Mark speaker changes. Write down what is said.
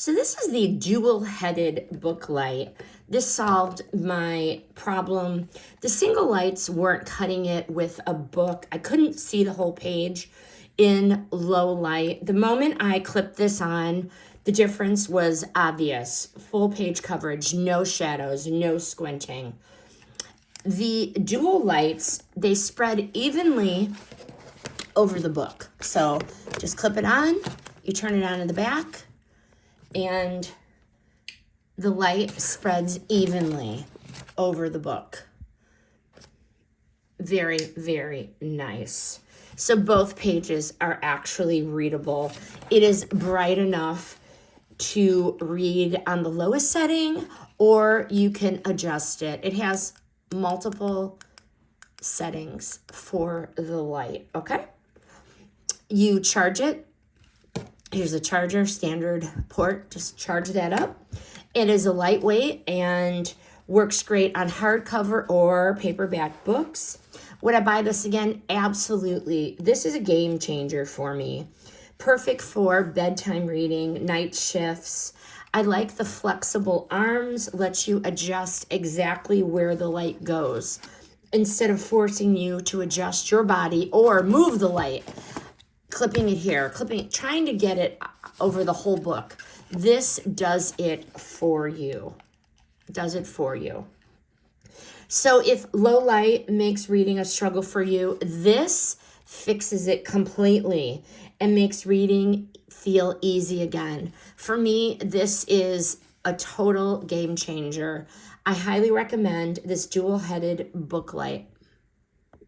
Speaker 1: So this is the dual-headed book light. This solved my problem. The single lights weren't cutting it with a book. I couldn't see the whole page in low light. The moment I clipped this on, the difference was obvious. Full page coverage, no shadows, no squinting. The dual lights, they spread evenly over the book. So just clip it on, you turn it on in the back, and the light spreads evenly over the book. Very, very nice. So both pages are actually readable. It is bright enough to read on the lowest setting, or you can adjust it. It has multiple settings for the light, okay? You charge it. Here's a charger, standard port, just charge that up. It is a lightweight and works great on hardcover or paperback books. Would I buy this again? Absolutely. This is a game changer for me. Perfect for bedtime reading, night shifts. I like the flexible arms, lets you adjust exactly where the light goes instead of forcing you to adjust your body or move the light. Clipping it here, trying to get it over the whole book. This does it for you. So if low light makes reading a struggle for you, this fixes it completely and makes reading feel easy again. For me, this is a total game changer. I highly recommend this dual-headed book light.